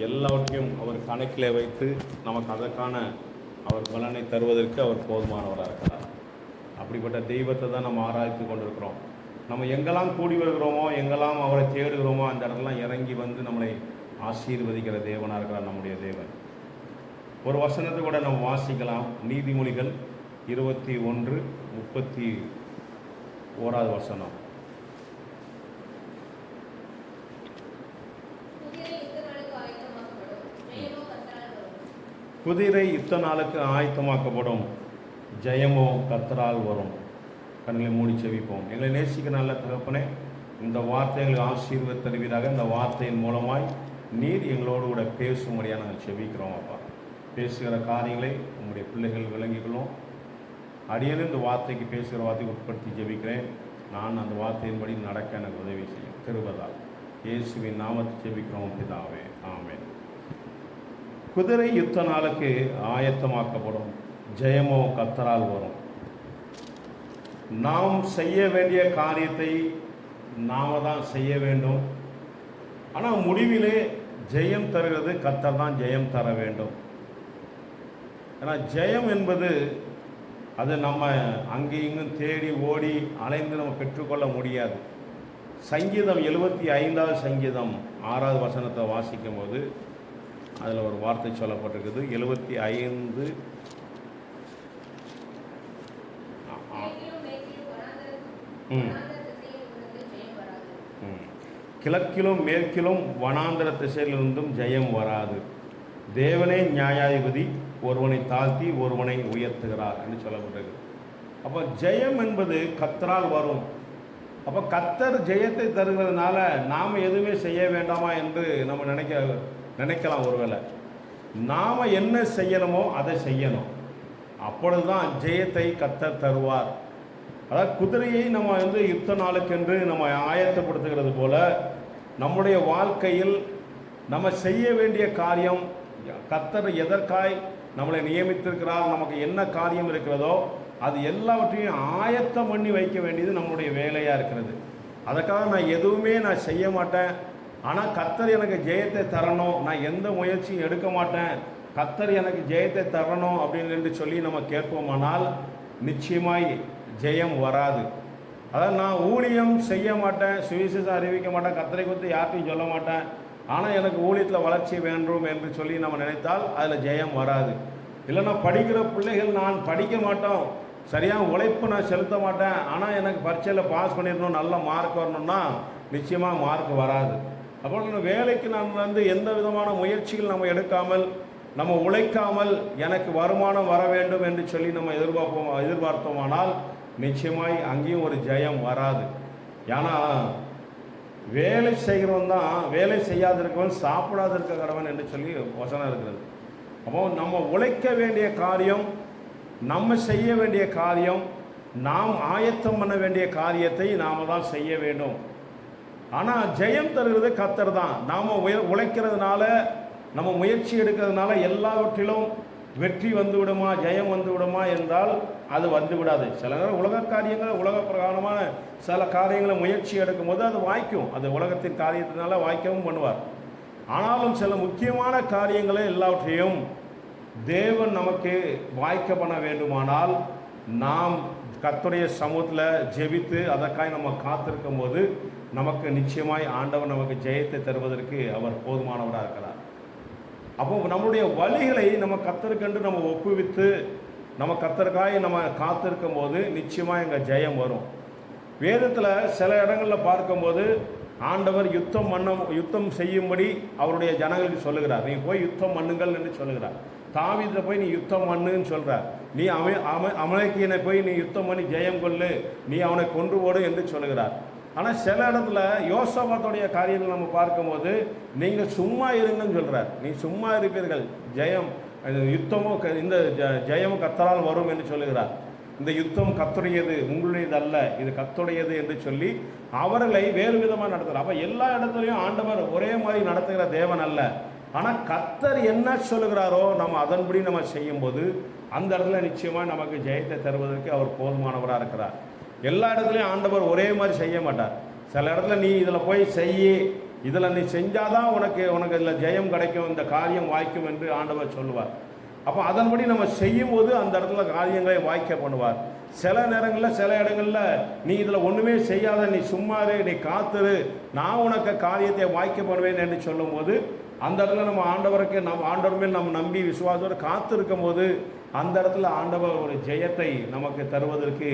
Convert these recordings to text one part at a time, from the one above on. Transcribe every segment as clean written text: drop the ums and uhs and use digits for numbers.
எல்லாவற்றையும் அவர் கணக்கில் வைத்து நமக்கு அதற்கான அவர் பலனை தருவதற்கு அவர் போதுமானவராக இருக்கிறார். அப்படிப்பட்ட தெய்வத்தை தான் நம்ம ஆராய்த்து கொண்டிருக்கிறோம். நம்ம எங்கெல்லாம் கூடி வருகிறோமோ, எங்கெல்லாம் அவரை தேடுகிறோமோ, அந்த இடத்துலாம் இறங்கி வந்து நம்மளை ஆசீர்வதிக்கிற தேவனாக இருக்கிறார் நம்முடைய தேவன். ஒரு வசனத்தை கூட நம்ம வாசிக்கலாம். நீதிமொழிகள் 21:31 வசனம். குதிரை யுத்த நாளுக்கு ஆயத்தமாக்கப்படும், ஜெயமோ கர்த்தரால் வரும். கண்களை மூடி செவிப்போம். எங்களை நேசிக்க நல்ல தகப்பனே, இந்த வார்த்தை எங்களுக்கு ஆசீர்வாத தருவீராக. இந்த வார்த்தையின் மூலமாய் நீர் எங்களோடு கூட பேசும்படியாக நாங்கள் செவிக்கிறோம். அப்பா, பேசுகிற காரியங்களை உங்களுடைய பிள்ளைகள் விளங்கிக்கொள்ளும். அடியேன் இந்த வார்த்தைக்கு பேசுகிற வார்த்தைக்கு உட்படுத்தி ஜெபிக்கிறேன். நான் அந்த வார்த்தையின்படி நடக்க எனக்கு உதவி செய்யும் திருவதால் இயேசுவின் நாமத்தை ஜெபிக்கிறோம் பிதாவே, ஆமென். குதிரை யுத்த நாளுக்கு ஆயத்தமாக்கப்படும், ஜெயமோ கர்த்தரால் வரும். நாம் செய்ய வேண்டிய காரியத்தை நாம தான் செய்ய வேண்டும். ஆனால் முடிவிலே ஜெயம் தருகிறது கர்த்தர் தான் ஜெயம் தர வேண்டும். ஏன்னா ஜெயம் என்பது அது நம்ம அங்கே இங்கும் தேடி ஓடி அலைந்து நம்ம பெற்றுக்கொள்ள முடியாது. சங்கீதம் 75 சங்கீதம் 6 வசனத்தை வாசிக்கும் போது அதில் ஒரு வார்த்தை சொல்லப்பட்டிருக்குது. 75 கிழக்கிலும் மேற்கிலும் வனாந்தர திசையிலிருந்தும் ஜெயம் வராது. தேவனே நியாயாதிபதி, ஒருவனை தாழ்த்தி ஒருவனை உயர்த்துகிறார் என்று சொல்லப்பட்டிருக்கு. அப்போ ஜெயம் என்பது கர்த்தரால் வரும். அப்போ கர்த்தர் ஜெயத்தை தருகிறதுனால நாம் எதுவுமே செய்ய வேண்டாமா என்று நம்ம நினைக்கலாம். ஒருவேளை நாம் என்ன செய்யணுமோ அதை செய்யணும். அப்பொழுது தான் ஜெயத்தை கர்த்தர் தருவார். அதாவது குதிரையை நம்ம யுத்த நாளுக்கென்று நம்ம ஆயத்தப்படுத்துகிறது போல நம்முடைய வாழ்க்கையில் நம்ம செய்ய வேண்டிய காரியம், கர்த்தர் எதற்காய் நம்மளை நியமித்திருக்கிறார், நமக்கு என்ன காரியம் இருக்கிறதோ அது எல்லாவற்றையும் ஆயத்தம் பண்ணி வைக்க வேண்டியது நம்முடைய வேலையாக இருக்கிறது. அதுக்காக நான் எதுவுமே செய்ய மாட்டேன், ஆனால் கர்த்தர் எனக்கு ஜெயத்தை தரணும், நான் எந்த முயற்சியும் எடுக்க மாட்டேன், கர்த்தர் எனக்கு ஜெயத்தை தரணும் அப்படின்னு சொல்லி நம்ம கேட்போமானால் நிச்சயமாய் ஜெயம் வராது. அதாவது நான் ஊழியம் செய்ய மாட்டேன், சுவிசேஷம் அறிவிக்க மாட்டேன், கர்த்தரை குறித்து யார்ட்டையும் சொல்ல மாட்டேன், ஆனால் எனக்கு ஊழியத்தில் வளர்ச்சி வேண்டும் என்று சொல்லி நம்ம நினைத்தால் அதில் ஜெயம் வராது. இல்லைன்னா படிக்கிற பிள்ளைகள் நான் படிக்க மாட்டோம், சரியாக உழைப்பு நான் செலுத்த மாட்டேன், ஆனால் எனக்கு பரீட்சையில் பாஸ் பண்ணிடணும், நல்ல மார்க் வரணும்னா நிச்சயமாக மார்க் வராது. அப்போ நம்ம வேலைக்கு நம்ம எந்த விதமான முயற்சிகள் நம்ம எடுக்காமல், நம்ம உழைக்காமல் எனக்கு வருமானம் வர வேண்டும் என்று சொல்லி நம்ம எதிர்பார்த்தோமானால் நிச்சயமாய் அங்கேயும் ஒரு ஜெயம் வராது. ஏன்னா வேலை செய்கிறவன் தான் வேலை செய்யாதிருக்கவன் சாப்பிடாதிருக்க கடவன் என்று சொல்லி வசனம் இருக்கிறது. அப்போ நம்ம உழைக்க வேண்டிய காரியம், நம்ம செய்ய வேண்டிய காரியம், நாம் ஆயத்தம் பண்ண வேண்டிய காரியத்தை நாம் தான் செய்ய வேண்டும். ஆனால் ஜெயம் தருகிறது கர்த்தர் தான். நாம் உழைக்கிறதுனால, நம்ம முயற்சி எடுக்கிறதுனால எல்லாவற்றிலும் வெற்றி வந்து விடுமா, ஜெயம் வந்து விடுமா என்றால் அது வந்து விடாது. சில நேரம் உலக காரியங்கள், உலக பிரகாரமான சில காரியங்களை முயற்சி எடுக்கும் போது அது வாய்க்கும், அது உலகத்தின் காரியத்தினால வாய்க்கவும் பண்ணுவார். ஆனாலும் சில முக்கியமான காரியங்களை எல்லாவற்றையும் தேவன் நமக்கு வாய்க்க பண்ண வேண்டுமானால் நாம் கர்த்தருடைய சமூகத்தில் ஜெபித்து அதற்காக நம்ம காத்திருக்கும் போது நமக்கு நிச்சயமாய் ஆண்டவர் நமக்கு ஜெயத்தை தருவதற்கு அவர் போதுமானவராக இருக்கிறார். அப்போ நம்முடைய வழிகளை நம்ம கர்த்தருக்கென்று நம்ம ஒப்புவித்து நம்ம கர்த்தருக்காய் நம்ம காத்திருக்கும் போது நிச்சயமாக எங்கள் ஜெயம் வரும். வேதத்தில் சில இடங்களில் பார்க்கும்போது ஆண்டவர் யுத்தம் செய்யும்படி அவருடைய ஜனங்களுக்கு சொல்லுகிறார். நீ போய் யுத்தம் பண்ணுங்கள் என்று சொல்லுகிறார். தாவீதை போய் நீ யுத்தம் பண்ணுன்னு சொல்கிறார். நீ அமலேக்கியனை போய் நீ யுத்தம் பண்ணி ஜெயம் கொள்ளு, நீ அவனை கொன்று ஓடு என்று சொல்லுகிறார். ஆனால் சில இடத்துல யோசபாத்துடைய காரியங்கள் நம்ம பார்க்கும்போது நீங்கள் சும்மா இருங்கன்னு சொல்கிறார். நீ சும்மா இருப்பீர்கள், ஜெயம் யுத்தமும் இந்த ஜெயமும் கர்த்தரால் வரும் என்று சொல்லுகிறார். இந்த யுத்தம் கர்த்தருடையது, உங்களுடையது அல்ல, இது கர்த்தருடையது என்று சொல்லி அவர்களை வேறு விதமாக நடத்துகிறார். அப்போ எல்லா இடத்துலையும் ஆண்டவர் ஒரே மாதிரி நடத்துகிற தேவன் அல்ல. ஆனால் கர்த்தர் என்ன சொல்லுகிறாரோ நம்ம அதன்படி நம்ம செய்யும்போது அந்த இடத்துல நிச்சயமாக நமக்கு ஜெயத்தை தருவதற்கு அவர் போதுமானவராக இருக்கிறார். எல்லா இடத்துலையும் ஆண்டவர் ஒரே மாதிரி செய்ய மாட்டார். சில இடத்துல நீ இதில் போய் செய்யி, இதில் நீ செஞ்சாதான் உனக்கு இதில் ஜெயம் கிடைக்கும், இந்த காரியம் வாய்க்கும் என்று ஆண்டவர் சொல்லுவார். அப்போ அதன்படி நம்ம செய்யும்போது அந்த இடத்துல காரியங்களை வாய்க்க பண்ணுவார். சில நேரங்களில் சில இடங்களில் நீ இதில் ஒன்றுமே செய்யாத, நீ சும்மாரு, நீ காத்துரு, நான் உனக்கு காரியத்தை வாய்க்க பண்ணுவேன் என்று சொல்லும்போது அந்த இடத்துல நம்ம ஆண்டவர் மேல் நம்ம நம்பி விசுவாசத்தோடு காத்திருக்கும் போது அந்த இடத்துல ஆண்டவர் ஒரு ஜெயத்தை நமக்கு தருவதற்கு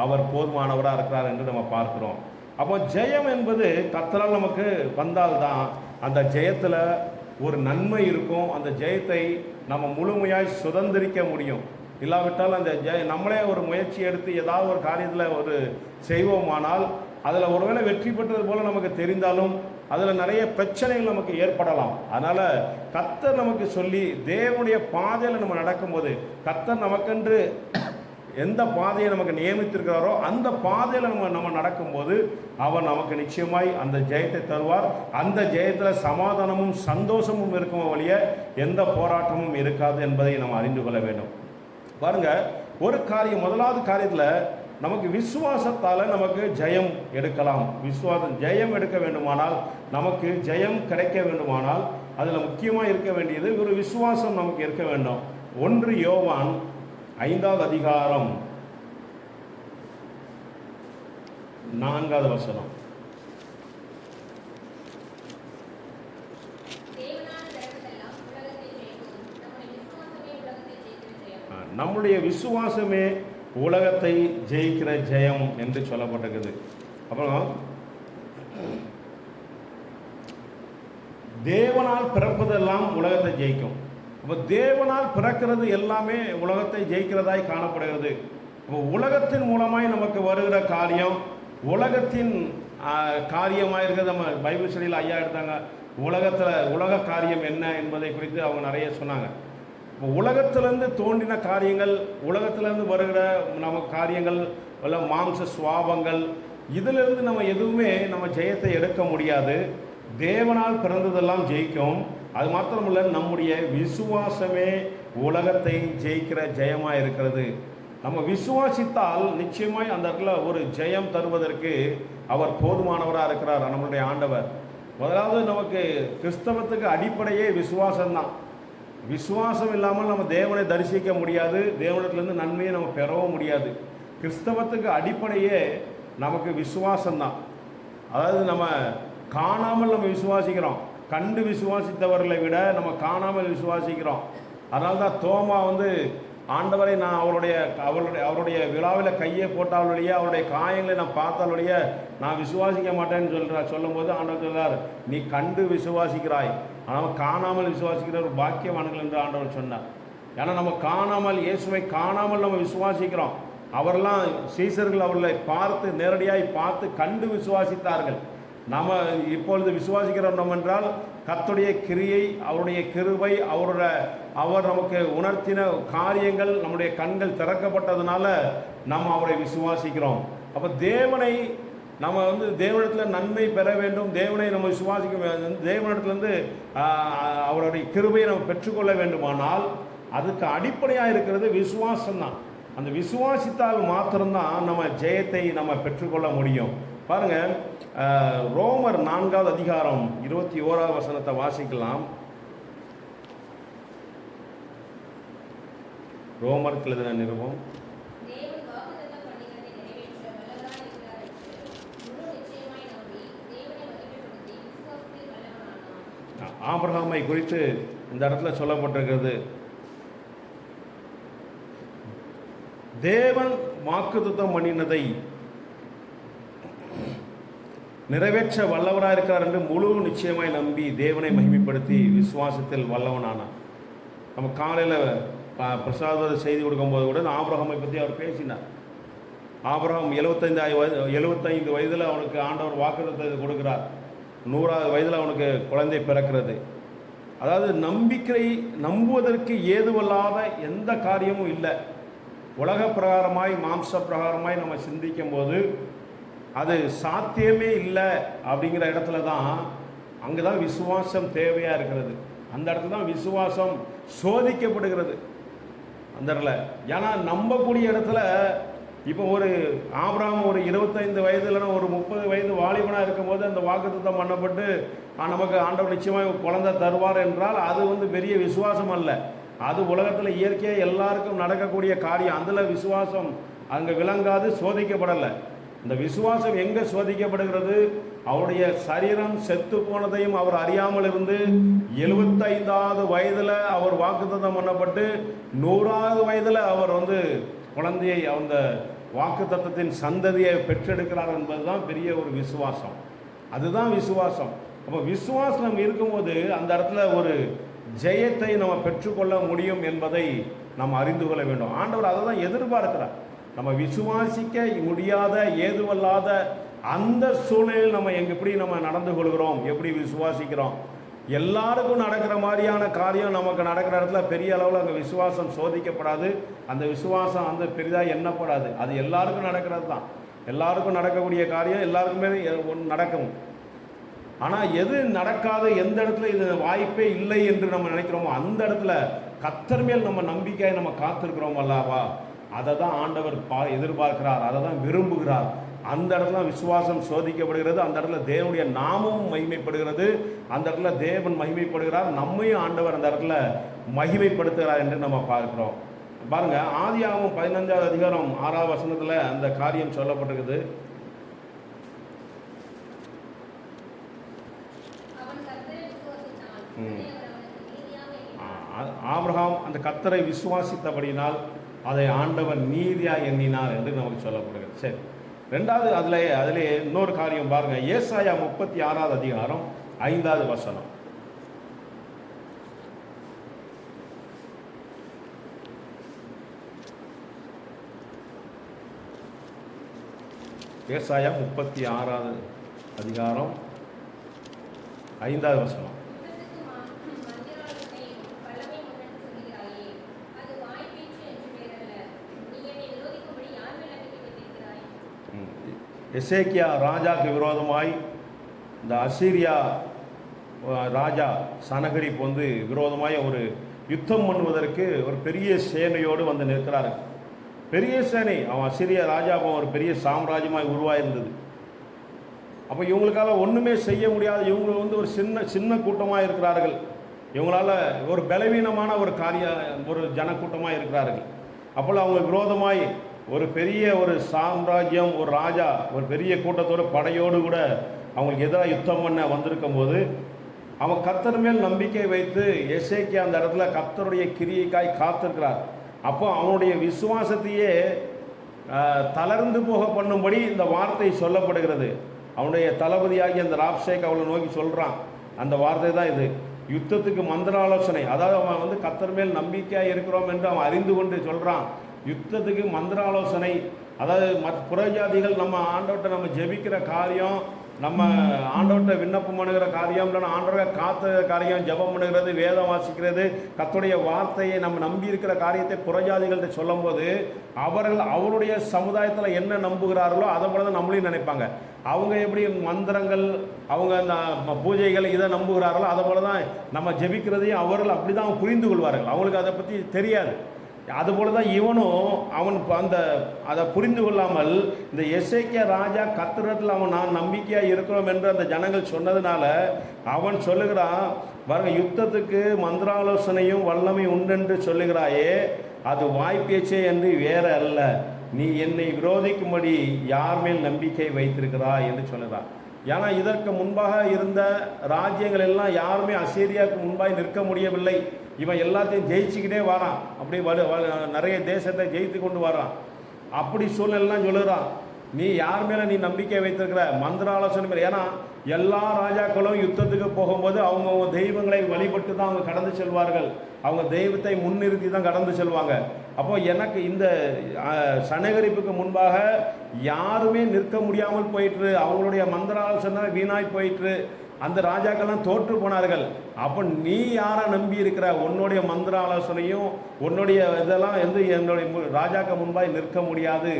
அவர் போதுமானவராக இருக்கிறார் என்று நம்ம பார்க்கிறோம். அப்போ ஜெயம் என்பது கர்த்தரால் நமக்கு வந்தால்தான் அந்த ஜெயத்தில் ஒரு நன்மை இருக்கும். அந்த ஜெயத்தை நம்ம முழுமையாய் சுதந்திரிக்க முடியும். இல்லாவிட்டால் அந்த நம்மளே ஒரு முயற்சி எடுத்து ஏதாவது ஒரு காரியத்தில் ஒரு செய்வோமானால் அதில் ஒருவேளை வெற்றி பெற்றது போல் நமக்கு தெரிந்தாலும் அதில் நிறைய பிரச்சனைகள் நமக்கு ஏற்படலாம். அதனால் கர்த்தர் நமக்கு சொல்லி தேவனுடைய பாதையில் நம்ம நடக்கும்போது, கர்த்தர் நமக்கென்று எந்த பாதையை நமக்கு நியமித்திருக்கிறாரோ அந்த பாதையில் நம்ம நடக்கும்போது அவர் நமக்கு நிச்சயமாய் அந்த ஜெயத்தை தருவார். அந்த ஜெயத்தில் சமாதானமும் சந்தோஷமும் இருக்கும் வழிய எந்த போராட்டமும் இருக்காது என்பதை நம்ம அறிந்து கொள்ள வேண்டும். பாருங்க, ஒரு காரியம், முதலாவது காரியத்தில் நமக்கு விசுவாசத்தால் நமக்கு ஜெயம் எடுக்கலாம். ஜெயம் எடுக்க வேண்டுமானால், நமக்கு ஜெயம் கிடைக்க வேண்டுமானால் அதில் முக்கியமாக இருக்க வேண்டியது ஒரு விசுவாசம் நமக்கு இருக்க வேண்டும். 1 யோவான் 5வது அதிகாரம் 4வது வசனம். நம்முடைய விசுவாசமே உலகத்தை ஜெயிக்கிற ஜெயம் என்று சொல்லப்பட்டிருக்குது. அப்புறம் தேவனால் பிறப்பதெல்லாம் உலகத்தை ஜெயிக்கும். அப்போ தேவனால் பிறக்கிறது எல்லாமே உலகத்தை ஜெயிக்கிறதாய் காணப்படுகிறது. அப்போ உலகத்தின் மூலமாய் நமக்கு வருகிற காரியம் உலகத்தின் காரியமாக இருக்கிறது. நம்ம பைபிள் ஸ்டடியில் ஐயா எடுத்தாங்க, உலக காரியம் என்ன என்பதை குறித்து அவங்க நிறைய சொன்னாங்க. இப்போ உலகத்திலேருந்து தோன்றின காரியங்கள், உலகத்திலேருந்து வருகிற நம்ம காரியங்கள், இல்லை மாம்ச சுவாபங்கள், இதிலிருந்து நம்ம எதுவுமே நம்ம ஜெயத்தை எடுக்க முடியாது. தேவனால் பிறந்ததெல்லாம் ஜெயிக்கும். அது மாத்திரமில்லை, நம்முடைய விசுவாசமே உலகத்தை ஜெயிக்கிற ஜெயமாக இருக்கிறது. நம்ம விசுவாசித்தால் நிச்சயமாய் அந்த இடத்துல ஒரு ஜெயம் தருவதற்கு அவர் போதுமானவராக இருக்கிறார் நம்மளுடைய ஆண்டவர். முதலாவது நமக்கு கிறிஸ்தவத்துக்கு அடிப்படையே விசுவாசம்தான். விசுவாசம் இல்லாமல் நம்ம தேவனை தரிசிக்க முடியாது, தேவனிடத்துலேருந்து நன்மையை நம்ம பெறவும் முடியாது. கிறிஸ்தவத்துக்கு அடிப்படையே நமக்கு விசுவாசம்தான். அதாவது நம்ம காணாமல் நம்ம விசுவாசிக்கிறோம், கண்டு விசுவாசித்தவர்களை விட நம்ம காணாமல் விசுவாசிக்கிறோம். அதனால தான் தோமா ஆண்டவரை நான் அவருடைய விழாவில் கையை போட்டாலுடைய, அவருடைய காயங்களை நான் பார்த்தாலுடைய நான் விசுவாசிக்க மாட்டேன்னு சொல்லும்போது ஆண்டவர் சொல்றார், நீ கண்டு விசுவாசிக்கிறாய், ஆனால் காணாமல் விசுவாசிக்கிற ஒரு பாக்கியவான்கள் என்று ஆண்டவர் சொன்னார். ஏன்னா நம்ம காணாமல், இயேசுவை காணாமல் நம்ம விசுவாசிக்கிறோம். அவரெல்லாம் சீசர்கள் அவர்களை நேரடியாய் பார்த்து கண்டு விசுவாசித்தார்கள். நம்ம இப்பொழுது விசுவாசிக்கிறோம் என்றால் கர்த்தருடைய கிரியை, அவருடைய கிருபை, அவர் நமக்கு உணர்த்தின காரியங்கள் நம்முடைய கண்கள் திறக்கப்பட்டதுனால நம்ம அவரை விசுவாசிக்கிறோம். அப்போ தேவனை நம்ம தேவனிடத்தில் நன்மை பெற வேண்டும், தேவனை நம்ம விசுவாசிக்க வேண்டும், தேவனிடத்துலேருந்து அவருடைய கிருபையை நம்ம பெற்றுக்கொள்ள வேண்டுமானால் அதுக்கு அடிப்படையாக இருக்கிறது விசுவாசம்தான். அந்த விசுவாசித்தால் மாத்திரம்தான் நம்ம ஜெயத்தை நம்ம பெற்றுக்கொள்ள முடியும். பாருங்கள், ரோமர் 4வது அதிகாரம் 21வது வசனத்தை வாசிக்கலாம். ரோமருக்கு எழுதின நிருபம். ஆபிரகாமை குறித்து இந்த இடத்துல சொல்லப்பட்டிருக்கிறது. தேவன் வாக்குத்தத்தம் பண்ணினதை நிறைவேற்ற வல்லவராக இருக்கிறார் என்று முழு நிச்சயமாய் நம்பி தேவனை மகிமைப்படுத்தி விசுவாசத்தில் வல்லவனானார். நம்ம காலையில் பிரசாத செய்தி கொடுக்கும்போது கூட ஆபிரகாமை பற்றி அவர் பேசினார். ஆபிரகாம் 75 வயதில் அவனுக்கு ஆண்டவர் வாக்குத்தத்தத்தை கொடுக்கிறார். 100வது வயதில் அவனுக்கு குழந்தை பிறக்கிறது. அதாவது நம்புவதற்கு ஏதுவல்லாத எந்த காரியமும் இல்லை. உலக பிரகாரமாய், மாம்ச பிரகாரமாய் நம்ம சிந்திக்கும் போது அது சாத்தியமே இல்லை அப்படிங்கிற இடத்துல தான், அங்கே தான் விசுவாசம் தேவையாக இருக்கிறது. அந்த இடத்துல தான் விசுவாசம் சோதிக்கப்படுகிறது. அந்த இடத்துல ஏன்னா நம்பக்கூடிய இடத்துல இப்போ ஒரு ஆபிரகாம் ஒரு 25 வயது இல்லைன்னா ஒரு 30 வயது வாலிபனாக இருக்கும்போது அந்த வாக்குத்தத்தம் பண்ணப்பட்டு நமக்கு ஆண்டவர் நிச்சயமாக குழந்தை தருவார் என்றால் அது வந்து பெரிய விசுவாசம் அல்ல. அது உலகத்தில் இயற்கையாக எல்லாருக்கும் நடக்கக்கூடிய காரியம். அதில் விசுவாசம் அங்கே விளங்காது, சோதிக்கப்படலை. இந்த விசுவாசம் எங்கே சோதிக்கப்படுகிறது? அவருடைய சரீரம் செத்து போனதையும் அவர் அறியாமல் இருந்து 75வது வயதில் அவர் வாக்குத்தத்தம் பண்ணப்பட்டு 100வது வயதில் அவர் வந்து குழந்தையை அந்த வாக்குத்தத்தத்தின் சந்ததியை பெற்றெடுக்கிறார் என்பதுதான் பெரிய ஒரு விசுவாசம். அதுதான் விசுவாசம். அப்போ விசுவாசம் இருக்கும்போது அந்த இடத்துல ஒரு ஜெயத்தை நம்ம பெற்றுக்கொள்ள முடியும் என்பதை நாம் அறிந்து கொள்ள வேண்டும். ஆண்டவர் அதை தான் எதிர்பார்க்கிறார். நம்ம விசுவாசிக்க முடியாத ஏதுவல்லாத அந்த சூழ்நிலையில் நம்ம எப்படி நம்ம நடந்து கொள்கிறோம், எப்படி விசுவாசிக்கிறோம். எல்லாருக்கும் நடக்கிற மாதிரியான காரியம் நமக்கு நடக்கிற இடத்துல பெரிய அளவில் அங்கே விசுவாசம் சோதிக்கப்படாது. அந்த விசுவாசம் அந்த பெரிதாக எண்ணப்படாது. அது எல்லாருக்கும் நடக்கிறது தான். எல்லாருக்கும் நடக்கக்கூடிய காரியம் எல்லாருக்குமே நடக்கும். ஆனால் எது நடக்காது, எந்த இடத்துல இது வாய்ப்பே இல்லை என்று நம்ம நினைக்கிறோமோ அந்த இடத்துல கர்த்தர் மேல் நம்ம நம்பிக்கையை நம்ம காத்திருக்கிறோம் அல்லவா, அதை தான் ஆண்டவர் எதிர்பார்க்கிறார், அதை தான் விரும்புகிறார். அந்த இடத்துல விசுவாசம் சோதிக்கப்படுகிறது. அந்த இடத்துல தேவனுடைய நாமமும் மகிமைப்படுகிறது. அந்த இடத்துல தேவன் மகிமைப்படுகிறார், நம்மையும் ஆண்டவர் அந்த இடத்துல மகிமைப்படுத்துகிறார் என்று நம்ம பார்க்கிறோம். பாருங்க, ஆதியாகமம் 15வது அதிகாரம் 6வது வசனத்தில் அந்த காரியம் சொல்லப்பட்டிருக்குது. ஆபிரகாம் அந்த கர்த்தரை விசுவாசித்தபடியினால் அதை ஆண்டவர் நீதியாக எண்ணினார் என்று நமக்கு சொல்லப்படுகிறது. சரி, ரெண்டாவது அதிலே இன்னொரு காரியம் பாருங்க. ஏசாயா 36வது அதிகாரம் 5வது வசனம். ஏசாயா 36வது அதிகாரம் 5வது வசனம். எசேக்கியா ராஜாவுக்கு விரோதமாய் இந்த அசீரியா ராஜா சனகரிப்பு வந்து விரோதமாய் ஒரு யுத்தம் பண்ணுவதற்கு ஒரு பெரிய சேனையோடு வந்து நிற்கிறாரு. பெரிய சேனை. அவன் அசீரியா ராஜா ஒரு பெரிய சாம்ராஜ்யமாய் உருவாயிருந்தது. அப்போ இவங்களுக்கால ஒன்றுமே செய்ய முடியாது. இவங்க வந்து ஒரு சின்ன கூட்டமாக இருக்கிறார்கள். இவங்களால ஒரு பலவீனமான ஒரு ஜனக்கூட்டமாக இருக்கிறார்கள். அப்போ அவங்க விரோதமாய் ஒரு பெரிய ஒரு சாம்ராஜ்யம், ஒரு ராஜா ஒரு பெரிய கூட்டத்தோட படையோடு கூட அவங்களுக்கு எதிராக யுத்தம் பண்ண வந்திருக்கும் போது அவன் கர்த்தர் மேல் நம்பிக்கை வைத்து எசேக்கியா அந்த இடத்துல கர்த்தருடைய கிரியைக்காய் காத்திருக்கிறார். அப்போ அவனுடைய விசுவாசத்தையே தளர்ந்து போக பண்ணும்படி இந்த வார்த்தை சொல்லப்படுகிறது. அவனுடைய தளபதியாகி அந்த ராப்ஷேக் அவளை நோக்கி சொல்கிறான். அந்த வார்த்தை தான் இது. யுத்தத்துக்கு மந்திர ஆலோசனை. அதாவது அவன் வந்து கர்த்தர் மேல் நம்பிக்கையாக இருக்கிறோம் என்று அவன் அறிந்து கொண்டு சொல்கிறான். யுத்தத்துக்கு மந்திர ஆலோசனை. அதாவது புறஜாதிகள் நம்ம ஆண்டவர்கிட்ட நம்ம ஜெபிக்கிற காரியம், நம்ம ஆண்டவர்கிட்ட விண்ணப்பம் பண்ணுகிற காரியம், இல்லைன்னா ஆண்டவரை காத்த காரியம், ஜெபம் பண்ணுகிறது, வேதம் வாசிக்கிறது, கர்த்தருடைய வார்த்தையை நம்ம நம்பி இருக்கிற காரியத்தை புறஜாதிகள்கிட்ட சொல்லும் போது அவருடைய சமுதாயத்தில் என்ன நம்புகிறார்களோ அதை போல தான் நம்மளையும் நினைப்பாங்க. அவங்க எப்படி மந்திரங்கள், அவங்க அந்த பூஜைகள் இதை நம்புகிறார்களோ அதை போல தான் நம்ம ஜெபிக்கிறதையும் அவர்கள் அப்படி தான் புரிந்து கொள்வார்கள். அவங்களுக்கு அதை பற்றி தெரியாது. அதுபோல தான் இவனும் அவன் அதை புரிந்து கொள்ளாமல் இந்த எசேக்கியா ராஜா கர்த்தரிடத்தில் நான் நம்பிக்கையாக இருக்கிறோம் என்று அந்த ஜனங்கள் சொன்னதுனால அவன் சொல்லுகிறான், பாருங்க, யுத்தத்துக்கு மந்திராலோசனையும் வல்லமை உண்டென்று சொல்லுகிறாயே, அது வாய்ப்பேச்சே என்று வேற அல்ல. நீ என்னை விரோதிக்கும்படி யார் மேல் நம்பிக்கை வைத்திருக்கிறாய் என்று சொல்லுகிறான். ஏன்னா இதற்கு முன்பாக இருந்த ராஜ்யங்கள் எல்லாம் யாருமே அசீரியாவுக்கு முன்பாக நிற்க முடியவில்லை. இவன் எல்லாத்தையும் ஜெயிச்சுக்கிட்டே வரான். அப்படி நிறைய தேசத்தை ஜெயித்து கொண்டு வரான். அப்படி சூழ்நிலாம் சொல்லுறான், நீ யார் மேலே நீ நம்பிக்கை வைத்திருக்கிற? மந்திர ஆலோசனை மேலே. ஏன்னா எல்லா ராஜாக்களும் யுத்தத்துக்கு போகும்போது அவங்க தெய்வங்களை வழிபட்டு தான் அவங்க கடந்து செல்வார்கள். அவங்க தெய்வத்தை முன்னிறுத்தி தான் கடந்து செல்வாங்க. அப்போ எனக்கு இந்த சனகரிப்புக்கு முன்பாக யாருமே நிற்க முடியாமல் போயிட்டு, அவங்களுடைய மந்திர ஆலோசனை வீணாய் போயிட்டு, அந்த ராஜாக்கள்லாம் தோற்று போனார்கள். அப்போ நீ யாரை நம்பி இருக்கிற? உன்னுடைய மந்திர ஆலோசனையும் உன்னுடைய இதெல்லாம் என்னுடைய ராஜாக்கள் முன்பாய் நிற்க முடியாது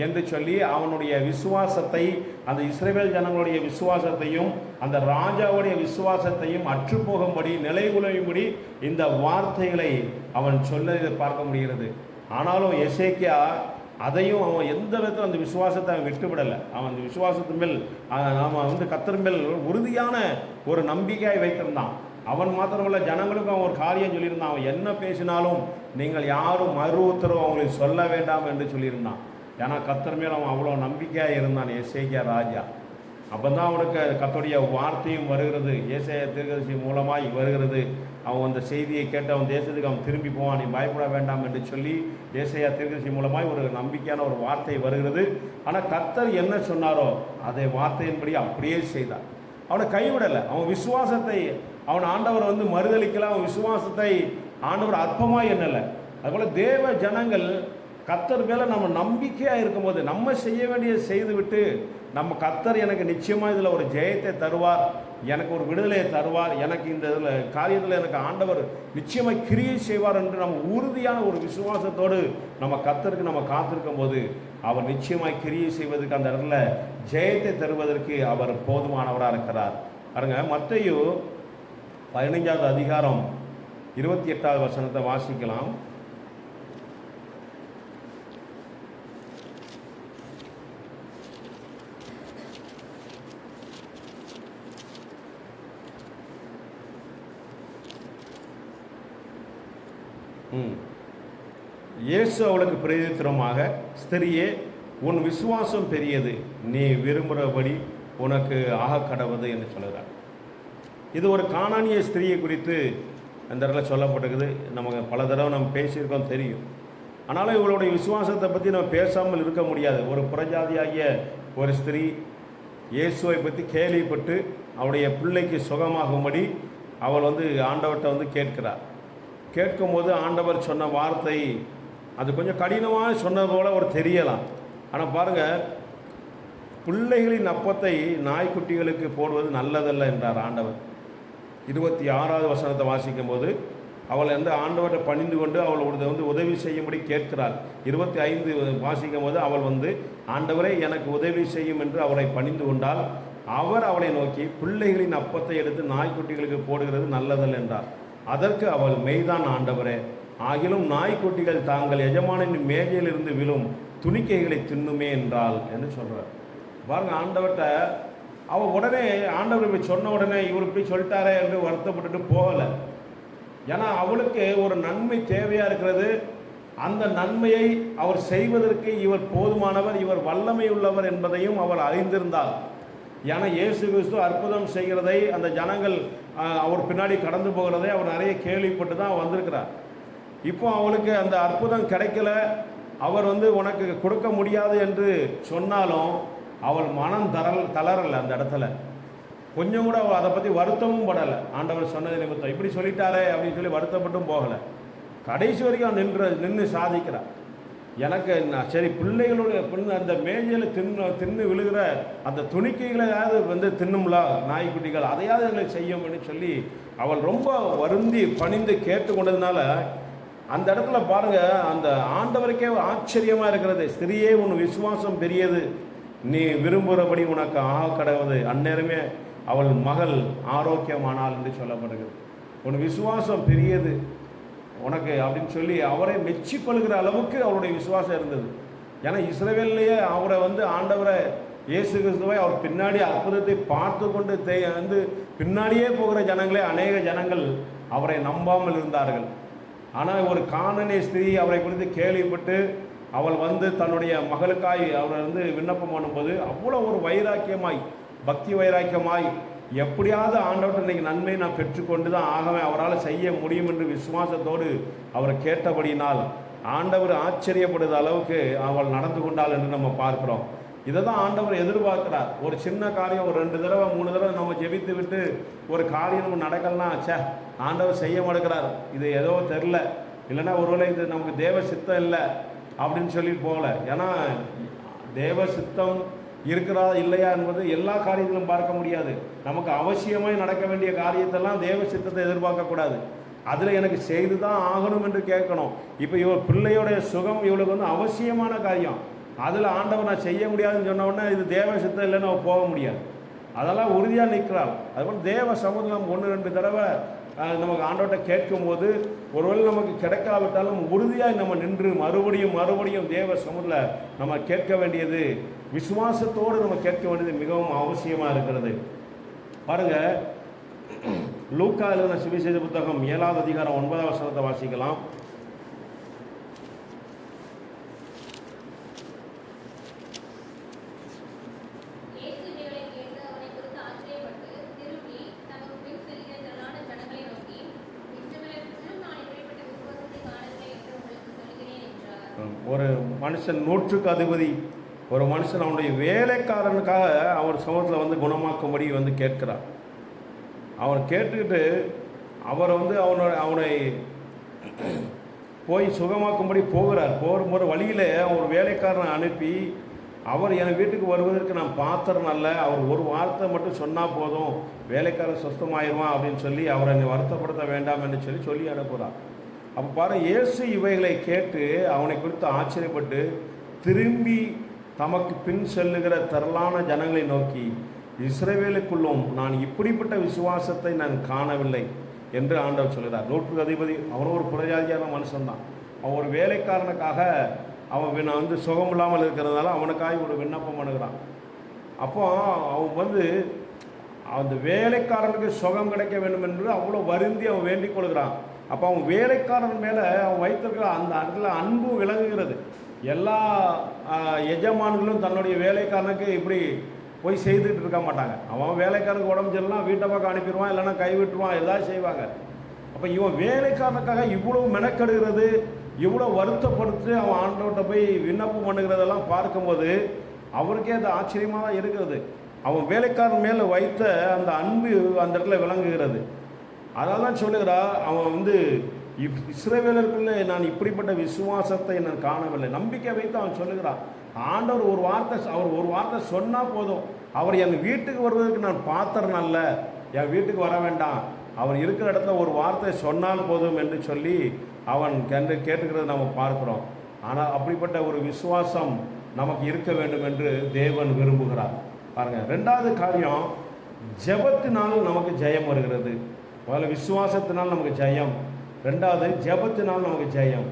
என்று சொல்லி அவனுடைய விசுவாசத்தை, அந்த இஸ்ரவேல் ஜனங்களுடைய விசுவாசத்தையும் அந்த ராஜாவுடைய விசுவாசத்தையும் அற்றுப்போகும்படி நிலைகுலையும்படி இந்த வார்த்தைகளை அவன் சொல்ல பார்க்க முடிகிறது. ஆனாலும் எசேக்கியா அதையும் அவன் எந்த விதத்தில் அந்த விசுவாசத்தை அவன் விட்டுவிடலை. அவன் அந்த விசுவாசத்து மேல் அவன் கர்த்தர் மேல் உறுதியான ஒரு நம்பிக்கையை வைத்திருந்தான். அவன் மாத்திரமல்ல, ஜனங்களுக்கும் அவன் ஒரு காரியம் சொல்லியிருந்தான். அவன் என்ன பேசினாலும் நீங்கள் யாரும் மறு உத்தரவு அவங்களுக்கு சொல்ல வேண்டாம் என்று சொல்லியிருந்தான். ஏன்னா கர்த்தர் மேல் அவன் அவ்வளோ நம்பிக்கையாக இருந்தான் எசேக்கியா ராஜா. அப்போ தான் அவனுக்கு கர்த்தருடைய வார்த்தையும் வருகிறது, ஏசாயா தீர்க்கதரிசி மூலமாய் வருகிறது. அவன் அந்த செய்தியை கேட்டு அவன் தேசத்துக்கு அவன் திரும்பி போவான், நீ பயப்பட வேண்டாம் என்று சொல்லி ஏசாயா தீர்க்கதரிசி மூலமாய் ஒரு நம்பிக்கையான ஒரு வார்த்தை வருகிறது. ஆனால் கர்த்தர் என்ன சொன்னாரோ அதை வார்த்தையின்படி அப்படியே செய்தார். அவனை கைவிடலை. அவன் விசுவாசத்தை அவன் ஆண்டவர் மறுதளிக்கல. அவன் விசுவாசத்தை ஆண்டவர் அற்பமாக எண்ணலை. அதுபோல் தேவ ஜனங்கள் கர்த்தர் மேலே நம்ம நம்பிக்கையாக இருக்கும்போது நம்ம செய்ய வேண்டியதை செய்துவிட்டு நம்ம கர்த்தர் எனக்கு நிச்சயமாக இதில் ஒரு ஜெயத்தை தருவார், எனக்கு ஒரு விடுதலையை தருவார், எனக்கு இந்த இதில் காரியத்தில் எனக்கு ஆண்டவர் நிச்சயமாக கிரியை செய்வார் என்று நம்ம உறுதியான ஒரு விசுவாசத்தோடு நம்ம கர்த்தருக்கு நம்ம காத்திருக்கும் போது அவர் நிச்சயமாக கிரியை செய்வதற்கு அந்த இடத்துல ஜெயத்தை தருவதற்கு அவர் போதுமானவராக இருக்கிறார். பாருங்க, மத்தேயு 15வது அதிகாரம் 28வது வசனத்தை வாசிக்கலாம். இயேசு அவளுக்கு பிரதித்திரமாக, ஸ்திரியே, உன் விசுவாசம் பெரியது, நீ விரும்புகிறபடி உனக்கு ஆக கடவுது என்று சொல்கிறார். இது ஒரு கானானிய ஸ்திரியை குறித்து அந்த இடத்துல சொல்லப்பட்டிருக்குது. நமக்கு பல தடவை நம்ம பேசியிருக்கோம், தெரியும். ஆனாலும் இவளுடைய விசுவாசத்தை பற்றி நம்ம பேசாமல் இருக்க முடியாது. ஒரு புறஜாதியாகிய ஒரு ஸ்திரீ இயேசுவை பற்றி கேள்விப்பட்டு அவருடைய பிள்ளைக்கு சுகமாகும்படி அவள் ஆண்டவர்கிட்ட கேட்கிறார். கேட்கும்போது ஆண்டவர் சொன்ன வார்த்தை அது கொஞ்சம் கடினமாக சொன்னது போல ஒரு தெரியலாம். ஆனால் பாருங்கள், பிள்ளைகளின் அப்பத்தை நாய்க்குட்டிகளுக்கு போடுவது நல்லதல்ல என்றார் ஆண்டவர். 26வது வசனத்தை வாசிக்கும் போது அவள் ஆண்டவரை பணிந்து கொண்டு அவள் உதவி செய்யும்படி கேட்கிறாள். 25 வாசிக்கும் போது அவள் ஆண்டவரே எனக்கு உதவி செய்யும் என்று அவரை பணிந்து கொண்டால் அவர் அவளை நோக்கி, பிள்ளைகளின் அப்பத்தை எடுத்து நாய்க்குட்டிகளுக்கு போடுகிறது நல்லதல்ல என்றார். அதற்கு அவள், மெய்தான் ஆண்டவரே, ஆகிலும் நாய்க்குட்டிகள் தாங்கள் எஜமானின் மேஜையிலிருந்து விழும் துணிக்கைகளை தின்னுமே என்றாள் என்று சொல்கிறார். பாருங்க, ஆண்டவர்கிட்ட அவள் உடனே ஆண்டவர் இப்படி சொன்ன உடனே இவர் இப்படி சொல்லிட்டாரே என்று வருத்தப்பட்டுட்டு போகலை. ஏன்னா அவளுக்கு ஒரு நன்மை தேவையாக இருக்கிறது. அந்த நன்மையை அவர் செய்வதற்கு இவர் போதுமானவர், இவர் வல்லமை உள்ளவர் என்பதையும் அவள் அறிந்திருந்தாள். ஏன்னா இயேசு கிறிஸ்து அற்புதம் செய்கிறதை அந்த ஜனங்கள் அவர் பின்னாடி கடந்து போகிறதை அவர் நிறைய கேள்விப்பட்டு தான் வந்திருக்கிறார். இப்போ அவளுக்கு அந்த அற்புதம் கிடைக்கல, அவர் உனக்கு கொடுக்க முடியாது என்று சொன்னாலும் அவள் மனம் தளரலை. அந்த இடத்துல கொஞ்சம் கூட அவள் அதை பற்றி வருத்தமும் படலை. ஆண்டவர் சொன்னது நிமித்தம் இப்படி சொல்லிட்டாரே அப்படின்னு சொல்லி வருத்தப்பட்டும் போகலை. கடைசி வரைக்கும் நின்று சாதிக்கிறார். எனக்கு சரி, பிள்ளைகளுடைய அந்த மேஜையில் தின்னு விழுகிற அந்த துணிக்கைகளையாவது தின்னும்ல நாய்க்குட்டிகள், அதையாவது எங்களுக்கு செய்யும்னு சொல்லி அவள் ரொம்ப வருந்தி பணிந்து கேட்டுக்கொண்டதுனால அந்த இடத்துல பாருங்கள், அந்த ஆண்டவருக்கே ஆச்சரியமாக இருக்கிறது. ஸ்திரியே, உன் விசுவாசம் பெரியது, நீ விரும்புகிறபடி உனக்கு ஆக கடவுது. அந்நேரமே அவள் மகள் ஆரோக்கியமானாள் என்று சொல்லப்படுகிறது. உன் விசுவாசம் பெரியது உனக்கு அப்படின்னு சொல்லி அவரை மெச்சிக்கொள்கிற அளவுக்கு அவருடைய விசுவாசம் இருந்தது. ஏன்னா இஸ்ரவேல்லையே அவரை ஆண்டவரை இயேசு கிறிஸ்துவை அவர் பின்னாடி அற்புதத்தை பார்த்து கொண்டு பின்னாடியே போகிற ஜனங்களே அநேக ஜனங்கள் அவரை நம்பாமல் இருந்தார்கள். ஆனால் ஒரு கானானிய ஸ்திரீ அவரை குறித்து கேள்விப்பட்டு அவள் தன்னுடைய மகளுக்காய் அவர் விண்ணப்பம் பண்ணும்போது அவ்வளோ ஒரு வைராக்கியமாய், பக்தி வைராக்கியமாய், எப்படியாவது ஆண்டவர்கிட்ட இன்றைக்கி நன்மையை நான் பெற்றுக்கொண்டு தான் ஆகவே அவரால் செய்ய முடியும் என்று விசுவாசத்தோடு அவரை கேட்டபடினால் ஆண்டவர் ஆச்சரியப்படுத அளவுக்கு அவள் நடந்து கொண்டாள் என்று நம்ம பார்க்குறோம். இதை தான் ஆண்டவர் எதிர்பார்க்கிறார். ஒரு சின்ன காரியம் ஒரு 2 தடவை 3 தடவை நம்ம ஜெபித்து விட்டு ஒரு காரியம் நம்ம நடக்கலன்னா, ஆண்டவர் செய்ய மாட்டேங்கிறார், இது ஏதோ தெரில, இல்லைன்னா ஒருவேளை இது நமக்கு தேவ சித்தம் இல்லை அப்படின்னு சொல்லி போகல. ஏன்னா தேவ சித்தம் இருக்கிறா இல்லையா என்பது எல்லா காரியத்திலும் பார்க்க முடியாது. நமக்கு அவசியமாய் நடக்க வேண்டிய காரியத்தெல்லாம் தேவ சித்தத்தை எதிர்பார்க்கக்கூடாது. அதில் எனக்கு செய்து தான் ஆகணும் என்று கேட்கணும். இப்போ இவர் பிள்ளையோடைய சுகம் இவளுக்கு அவசியமான காரியம். அதில் ஆண்டவர் நான் செய்ய முடியாதுன்னு சொன்ன உடனே இது தேவ சித்தம் இல்லைன்னு அவள் போக முடியாது. அதெல்லாம் உறுதியாக நிற்கிறாள். அதுபோல் தேவ சமூகம் 1-2 தடவை நமக்கு ஆண்டவர்கிட்ட கேட்கும்போது ஒருவேளை நமக்கு கிடைக்காவிட்டாலும் உறுதியாக நம்ம நின்று மறுபடியும் தேவ சமூகத்தில் நம்ம கேட்க வேண்டியது, விசுவாசத்தோடு நம்ம கேட்க வேண்டியது மிகவும் அவசியமாக இருக்கிறது. பாருங்கள், லூக்கா எழுதின சுவிசேஷ புத்தகம் 7வது அதிகாரம் 9வது வசனத்தை வாசிக்கலாம். ஒரு மனுஷன் 100க்கு அதிபதி, ஒரு மனுஷன் அவனுடைய வேலைக்காரனுக்காக அவர் சமூகத்தில் வந்து குணமாக்கும்படி வந்து கேட்கிறார். அவன் கேட்டுக்கிட்டு அவரை வந்து அவனை போய் சுகமாக்கும்படி போகும்போது வழியில் அவர் வேலைக்காரனை அனுப்பி, அவர் என் வீட்டுக்கு வருவதற்கு நான் பாத்திரம் அல்ல, அவர் ஒரு வார்த்தை மட்டும் சொன்னால் போதும், வேலைக்காரன் சுத்தமாயிருவான் அப்படின்னு சொல்லி அவரை வருத்தப்படுத்த வேண்டாம் என்று சொல்லி அனுப்புகிறார். அப்போ பாருங்கள், இயேசு இவைகளை கேட்டு அவனை குறித்து ஆச்சரியப்பட்டு திரும்பி தமக்கு பின் செல்லுகிற திரளான ஜனங்களை நோக்கி, இஸ்ரவேலுக்குள்ளும் நான் இப்படிப்பட்ட விசுவாசத்தை நான் காணவில்லை என்று ஆண்டவர் சொல்கிறார். 100க்கு அதிபதி, அவனும் ஒரு புறஜாதியான மனுஷன்தான். அவன் ஒரு வேலைக்காரனுக்காக அவன் வந்து சுகம் இல்லாமல் இருக்கிறதுனால அவனுக்காக ஒரு விண்ணப்பம் பண்ணுகிறான். அப்போ அவன் வந்து அந்த வேலைக்காரனுக்கு சுகம் கிடைக்க வேண்டும் என்று அவ்வளோ வருந்தி அவன் வேண்டிக் கொள்கிறான். அப்போ அவன் வேலைக்காரன் மேலே அவன் வைத்திருக்கிற அந்த இடத்துல அன்பு விளங்குகிறது. எல்லா எஜமான்களும் தன்னுடைய வேலைக்காரனுக்கு இப்படி போய் செய்துட்டு இருக்க மாட்டாங்க. அவன் வேலைக்காரனுக்கு உடம்பு சரியில்லைனா வீட்டை பக்கம் அனுப்பிடுவான், இல்லைன்னா கைவிட்டுருவான், எதாவது செய்வாங்க. அப்போ இவன் வேலைக்காரனுக்காக இவ்வளவு மெனக்கெடுகிறது, இவ்வளோ வருத்தப்படுத்து அவன் ஆண்டவர்கிட்ட போய் விண்ணப்பம் பண்ணுகிறதெல்லாம் பார்க்கும்போது அவருக்கே அது ஆச்சரியமாக தான் இருக்கிறது. அவன் வேலைக்காரன் மேலே வைத்த அந்த அன்பு அந்த இடத்துல விளங்குகிறது. அதெல்லாம் சொல்லுகிறா, அவன் வந்து இஸ்ரவேலருக்குள்ளே நான் இப்படிப்பட்ட விசுவாசத்தை நான் காணவில்லை. நம்பிக்கை வைத்து அவன் சொல்லுகிறான், ஆண்டவர் அவர் ஒரு வார்த்தை சொன்னால் போதும், அவர் என் வீட்டுக்கு வருவதற்கு நான் பாத்திரம் அல்ல, என் வீட்டுக்கு வர வேண்டாம், அவர் இருக்கிற இடத்துல ஒரு வார்த்தை சொன்னால் போதும் என்று சொல்லி அவன் கேட்டுக்கிறத நம்ம பார்க்குறோம். ஆனால் அப்படிப்பட்ட ஒரு விசுவாசம் நமக்கு இருக்க வேண்டும் என்று தேவன் விரும்புகிறார். பாருங்கள், 2வது காரியம், ஜெபத்தினால் நமக்கு ஜெயம் வருகிறது. முதல்ல விசுவாசத்தினால் நமக்கு ஜெயம், 2வது ஜெபத்தினால் நமக்கு ஜெயம்.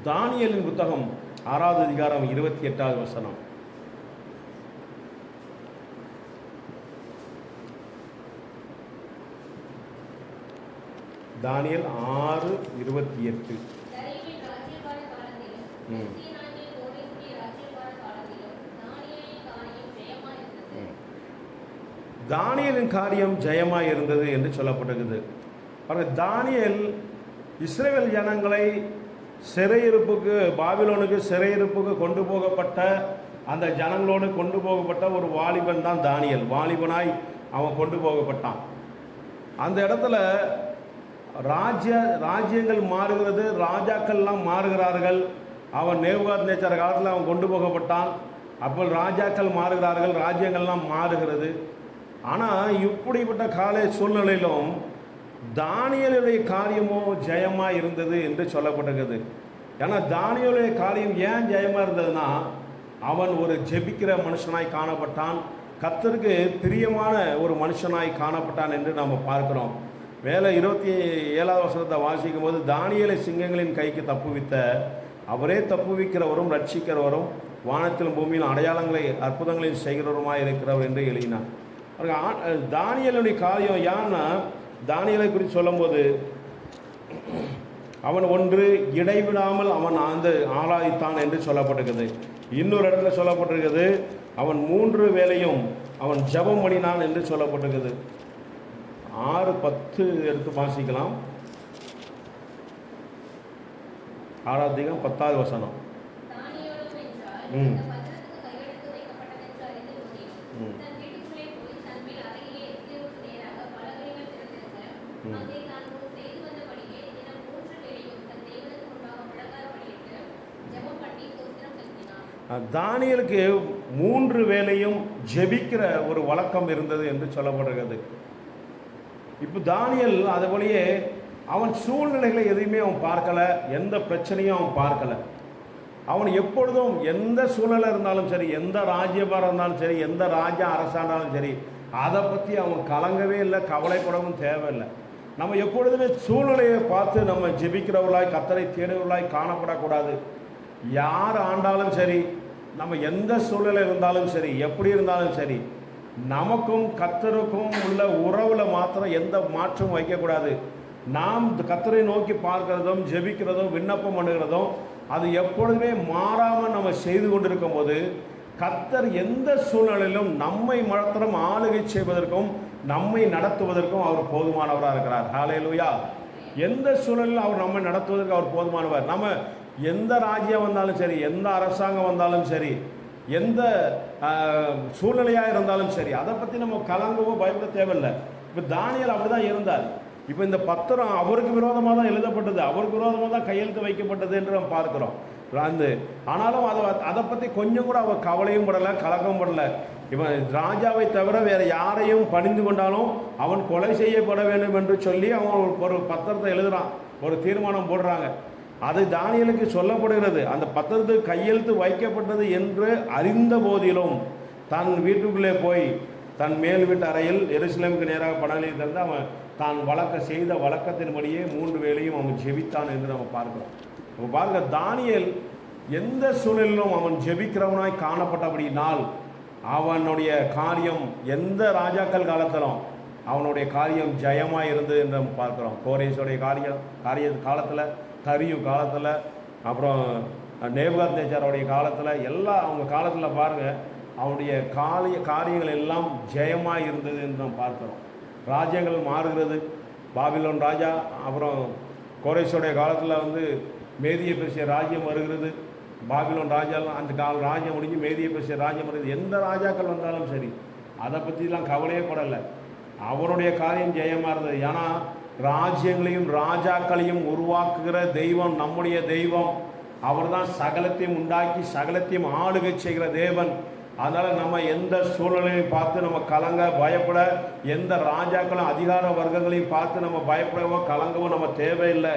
தானியேலின் புத்தகம் 6வது அதிகாரம் 28வது வசனம். தானியேல் 6:28. தானியேலின் காரியம் ஜெயமாய் இருந்தது என்று சொல்லப்பட்டிருக்குது. தானியேல் இஸ்ரவேல் ஜனங்களை சிறையிருப்புக்கு, பாபிலோனுக்கு சிறையிருப்புக்கு கொண்டு போகப்பட்ட அந்த ஜனங்களோடு கொண்டு போகப்பட்ட ஒரு வாலிபன் தான் தானியேல். வாலிபனாய் அவன் கொண்டு போகப்பட்டான். அந்த இடத்துல ராஜ்யங்கள் மாறுகிறது, ராஜாக்கள்லாம் மாறுகிறார்கள். அவன் நேபுகாத்நேச்சார் காலத்தில் அவன் கொண்டு போகப்பட்டான். அப்போ ராஜாக்கள் மாறுகிறார்கள், ராஜ்யங்கள்லாம் மாறுகிறது. ஆனால் இப்படிப்பட்ட கால சூழ்நிலையிலும் தானியேலுடைய காரியமோ ஜெயமாக இருந்தது என்று சொல்லப்பட்டிருக்குது. ஏன்னா தானியேலுடைய காரியம் ஏன் ஜெயமாக இருந்ததுன்னா, அவன் ஒரு ஜெபிக்கிற மனுஷனாய் காணப்பட்டான், கர்த்தருக்கு பிரியமான ஒரு மனுஷனாய் காணப்பட்டான் என்று நாம் பார்க்கிறோம். மேலே 27வது வசனத்தை வாசிக்கும் போது, தானியேலை சிங்கங்களின் கைக்கு தப்புவித்த அவரே தப்புவிக்கிறவரும் ரட்சிக்கிறவரும் வானத்திலும் பூமியில் அடையாளங்களை அற்புதங்களையும் செய்கிறவருமாய் இருக்கிறவர் என்று எழுதினார். தானியேலுடைய காரியம் ஏன்னா, தானியேலை குறித்து சொல்லும்போது அவன் ஒன்று இடைவிடாமல் அவன் அந்த ஆராதித்தான் என்று சொல்லப்பட்டிருக்குது. இன்னொரு இடத்துல சொல்லப்பட்டிருக்குது, அவன் 3 வேளையும் அவன் ஜெபம் பண்ணினான் என்று சொல்லப்பட்டிருக்குது. 6:10 எடுத்து வாசிக்கலாம். 6வது அதிகாரம் 10வது வசனம். தானியேலுக்கு 3 வேளையும் ஜெபிக்கிற ஒரு வழக்கம் இருந்தது என்று சொல்லப்படுகிறது. இப்போ தானியேல் அதை போலயே அவன் சூழ்நிலைகளை எதையுமே அவன் பார்க்கலை, எந்த பிரச்சனையும் அவன் பார்க்கலை. அவன் எப்பொழுதும் எந்த சூழ்நிலை இருந்தாலும் சரி, எந்த ராஜ்யபாரம் இருந்தாலும் சரி, எந்த ராஜா அரசாண்டாலும் சரி, அதை பற்றி அவன் கலங்கவே இல்லை, கவலைப்படவும் தேவையில்லை. நம்ம எப்பொழுதுமே சூழ்நிலையை பார்த்து நம்ம ஜெபிக்கிறவர்களாய் கர்த்தரை தேடுவர்களாய் காணப்படக்கூடாது. யார் ஆண்டாலும் சரி, நம்ம எந்த சூழ்நிலை இருந்தாலும் சரி, எப்படி இருந்தாலும் சரி, நமக்கும் கர்த்தருக்கும் உள்ள உறவுல மாத்திரம் எந்த மாற்றமும் வைக்கக்கூடாது. நாம் கர்த்தரை நோக்கி பார்க்கிறதும் ஜெபிக்கிறதும் விண்ணப்பம் பண்ணுகிறதும் அது எப்பொழுதுமே மாறாமல் நம்ம செய்து கொண்டிருக்கும் போது கர்த்தர் எந்த சூழ்நிலையிலும் நம்மை மாத்திரம் ஆளுகை செய்வதற்கும் நம்மை நடத்துவதற்கும் அவர் போதுமானவராக இருக்கிறார். ஹல்லேலூயா. எந்த சூழ்நிலையிலும் அவர் நம்மை நடத்துவதற்கு அவர் போதுமானவர். நம்ம எந்த ராஜ்யம் வந்தாலும் சரி, எந்த அரசாங்கம் வந்தாலும் சரி, எந்த சூழ்நிலையாக இருந்தாலும் சரி, அதை பற்றி நம்ம கலங்கவோ பயப்பட தேவையில்லை. இப்போ தானியேல் அப்படி தான் இருந்தார். இப்போ இந்த பத்திரம் அவருக்கு விரோதமாக தான் எழுதப்பட்டது, அவருக்கு விரோதமாக தான் கையெழுத்து வைக்கப்பட்டது என்று நம்ம பார்க்குறோம். ஆனாலும் அதை பற்றி கொஞ்சம் கூட அவர் கவலையும் படலை, கலக்கம் படலை. இவன் ராஜாவை தவிர வேறு யாரையும் பணிந்து கொண்டாலும் அவன் கொலை செய்யப்பட வேண்டும் என்று சொல்லி அவன் ஒரு பத்திரத்தை எழுதுகிறான், ஒரு தீர்மானம் போடுறாங்க. அது தானியேலுக்கு சொல்லப்படுகிறது. அந்த பத்திரத்துக்கு கையெழுத்து வைக்கப்பட்டது என்று அறிந்த போதிலும் தன் வீட்டுக்குள்ளே போய் தன் மேல் வீட்டு அறையில் எருசலேமுக்கு நேராக படங்களை தந்து அவன் தான் செய்த வழக்கத்தின்படியே 3 வேளையும் அவன் ஜெபித்தான் என்று நம்ம பார்க்கிறோம். நம்ம பாருங்க, தானியேல் எந்த சூழலிலும் அவன் ஜெபிக்கிறவனாய் காணப்பட்டபடினால் அவனுடைய காரியம் எந்த ராஜாக்கள் காலத்திலும் அவனுடைய காரியம் ஜெயமாக இருந்தது என்று நம்ம பார்க்குறோம். கோரேஷோடைய காரிய காலத்தில், தரியு காலத்தில், அப்புறம் நேபுகாத்நேச்சாரோடைய காலத்தில், எல்லாம் அவங்க காலத்தில் பாருங்கள் அவனுடைய காரியங்கள் எல்லாம் ஜெயமாக இருந்தது என்று நாம் பார்க்குறோம். ராஜ்யங்கள் மாறுகிறது. பாபிலோன் ராஜா, அப்புறம் கோரேஷோடைய காலத்தில் மேதிய பெர்சிய ராஜ்யம் வருகிறது. பாபிலோன் ராஜாலாம் அந்த ராஜ்யம் முடிஞ்சு மேதிய பெர்சிய ராஜ்யம் வருகிறது. எந்த ராஜாக்கள் வந்தாலும் சரி, அதை பற்றிலாம் கவலையே படலை. அவனுடைய காரியம் ஜெயமாக இருந்தது. ஏன்னா ராஜ்யங்களையும் ராஜாக்களையும் உருவாக்குகிற தெய்வம் நம்முடைய தெய்வம். அவர் தான் சகலத்தையும் உண்டாக்கி சகலத்தையும் ஆளுகை செய்கிற தேவன். அதனால் நம்ம எந்த சூழ்நிலையும் பார்த்து நம்ம கலங்க பயப்பட, எந்த ராஜாக்களும் அதிகார வர்க்கங்களையும் பார்த்து நம்ம பயப்படவோ கலங்கவோ நம்ம தேவையில்லை.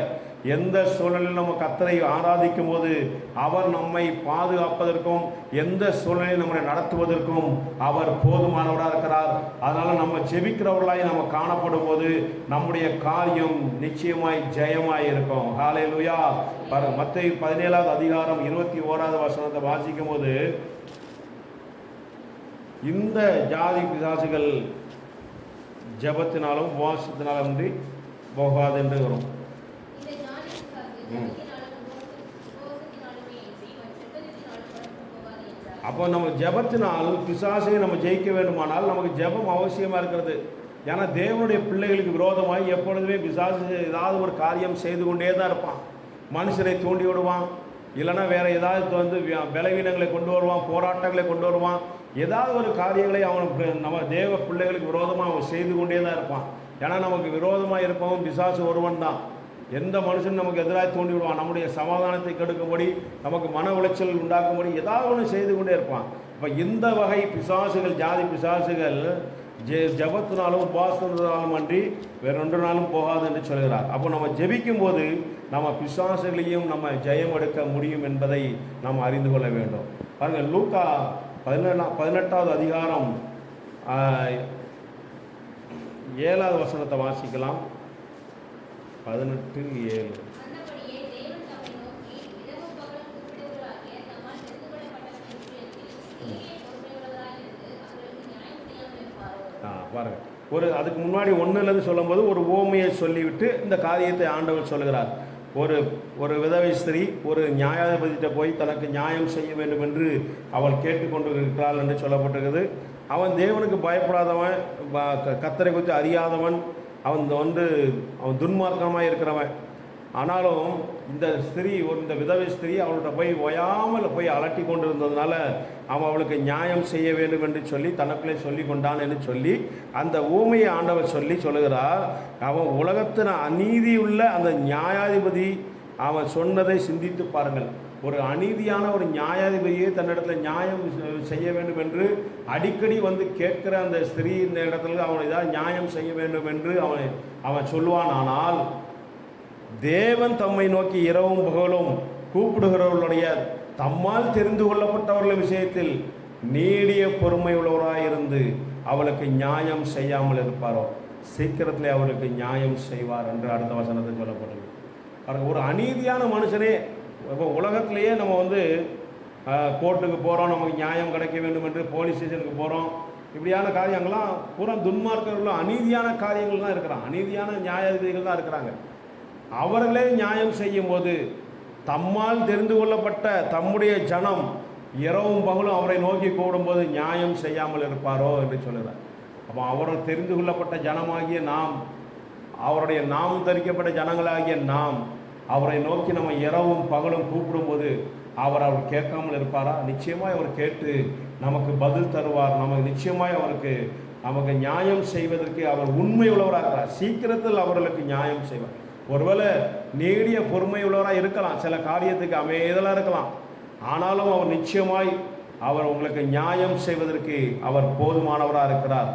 எந்த சூழ்நிலையில் நம்ம கர்த்தரை ஆராதிக்கும் போது அவர் நம்மை பாதுகாப்பதற்கும் எந்த சூழ்நிலையை நம்மளை நடத்துவதற்கும் அவர் போதுமானவராக இருக்கிறார். அதனால் நம்ம ஜெபிக்கிறவர்களாய் நம்ம காணப்படும் போது நம்முடைய காரியம் நிச்சயமாய் ஜெயமாய் இருக்கும். ஹல்லேலூயா. மத்தேயு 17வது அதிகாரம் 21வது வசனத்தை வாசிக்கும் போது, இந்த ஜாதி பிசாசுகள் ஜெபத்தினாலும் உபவாசத்தினாலும் இன்றி போகாது என்று வரும். அப்போ நம்ம ஜெபத்தினால் பிசாசை நம்ம ஜெயிக்க வேண்டுமானால் நமக்கு ஜெபம் அவசியமாக இருக்கிறது. ஏன்னா தேவனுடைய பிள்ளைகளுக்கு விரோதமாய் எப்பொழுதுமே பிசாசு ஏதாவது ஒரு காரியம் செய்து கொண்டே தான் இருப்பான். மனுஷரை தூண்டி விடுவான், இல்லைன்னா வேறு ஏதாவது பலவீனங்களை கொண்டு வருவான், போராட்டங்களை கொண்டு வருவான், ஏதாவது ஒரு காரியங்களை அவனுக்கு நம்ம தேவ பிள்ளைகளுக்கு விரோதமாக அவன் செய்து கொண்டே தான் இருப்பான். ஏன்னா நமக்கு விரோதமாக இருப்பவன் பிசாசு ஒருவன் தான். எந்த மனுஷன் நமக்கு எதிராக தூண்டி விடுவான், நம்முடைய சமாதானத்தை கெடுக்கும்படி, நமக்கு மன உளைச்சல் உண்டாக்கும்படி ஏதாவது ஒன்று செய்து கொண்டே இருப்பான். இப்போ இந்த வகை பிசாசுகள், ஜாதி பிசாசுகள் ஜெபத்தினாலும் உபவாசத்தினாலும் அன்றி வேறு 2 நாளும் போகாது என்று சொல்கிறார். அப்போ நம்ம ஜெபிக்கும் போது நம்ம பிசாசுகளையும் நம்ம ஜெயம் எடுக்க முடியும் என்பதை நாம் அறிந்து கொள்ள வேண்டும். பாருங்கள், லூக்கா 18வது அதிகாரம் 7வது வசனத்தை வாசிக்கலாம். 18:7. பாருங்க, அதுக்கு முன்னாடி ஒன்றுலேருந்து சொல்லும்போது ஒரு ஓமையை சொல்லிவிட்டு இந்த காரியத்தை ஆண்டவர் சொல்லுகிறார். ஒரு விதவை ஸ்திரீ ஒரு நியாயாதிபதிகிட்ட போய் தனக்கு நியாயம் செய்ய வேண்டும் என்று அவள் கேட்டுக்கொண்டு இருக்கிறாள் என்று சொல்லப்பட்டிருக்கிறது. அவன் தேவனுக்கு பயப்படாதவன், கர்த்தரை குறித்து அறியாதவன், அவன் துன்மார்க்கமாக இருக்கிறவன். ஆனாலும் இந்த விதவை ஸ்திரீ அவள்கிட்ட போய் ஓயாமல் போய் அலட்டி கொண்டு இருந்ததுனால அவன் அவளுக்கு நியாயம் செய்ய வேண்டும் என்று சொல்லி தனக்குள்ளே சொல்லி கொண்டான் என்று சொல்லி அந்த ஊமையை ஆண்டவர் சொல்லுகிறார். அவன் உலகத்தின் அநீதியுள்ள அந்த நியாயாதிபதி அவன் சொன்னதை சிந்தித்து பாருங்கள். ஒரு அநீதியான ஒரு நியாயாதிபதியை தன்னிடத்தில் நியாயம் செய்ய வேண்டும் என்று அடிக்கடி கேட்கிற அந்த ஸ்திரீயின் இடத்துல அவன் ஏதாவது நியாயம் செய்ய வேண்டும் என்று அவன் சொல்லுவான். ஆனால் தேவன் தம்மை நோக்கி இரவும் பகலும் கூப்பிடுகிறவர்களுடைய தம்மால் தெரிந்து கொள்ளப்பட்டவர்கள் விஷயத்தில் நீடிய பொறுமை உள்ளவராயிருந்து அவளுக்கு நியாயம் செய்யாமல் இருப்பாரோ. சீக்கிரத்திலே அவருக்கு நியாயம் செய்வார் என்று அடுத்த வசனத்தை சொல்லப்படுது. பாருங்க, ஒரு அநீதியான மனுஷனே இப்போ உலகத்திலேயே நம்ம வந்து கோர்ட்டுக்கு போகிறோம், நமக்கு நியாயம் கிடைக்க வேண்டும் என்று போலீஸ் ஸ்டேஷனுக்கு போகிறோம், இப்படியான காரியங்கள்லாம் பூரா துன்மார்க்கர்களும் அநீதியான காரியங்கள் தான் இருக்கிறான், அநீதியான நியாயாதிபதிகள் தான் இருக்கிறாங்க. அவர்களே நியாயம் செய்யும் போது தம்மால் தெரிந்து கொள்ளப்பட்ட தம்முடைய ஜனம் இரவும் பகலும் அவரை நோக்கி கூடும்போது நியாயம் செய்யாமல் இருப்பாரோ என்று சொல்லுகிறார். அப்போ அவர்கள் தெரிந்து கொள்ளப்பட்ட ஜனமாகிய நாம், அவருடைய நாமம் தரிக்கப்பட்ட ஜனங்களாகிய நாம் அவரை நோக்கி நம்ம இரவும் பகலும் கூப்பிடும்போது அவர் கேட்காமல் இருப்பாரா? நிச்சயமாய் அவர் கேட்டு நமக்கு பதில் தருவார். நமக்கு நிச்சயமாய் நமக்கு நியாயம் செய்வதற்கு அவர் உண்மை உள்ளவராக இருக்கிறார். சீக்கிரத்தில் அவர்களுக்கு நியாயம் செய்வார். ஒருவேளை நீடிய பொறுமை உள்ளவராக இருக்கலாம், சில காரியத்துக்கு அமைதலாக இருக்கலாம், ஆனாலும் அவர் நிச்சயமாய் அவர் உங்களுக்கு நியாயம் செய்வதற்கு அவர் போதுமானவராக இருக்கிறார்.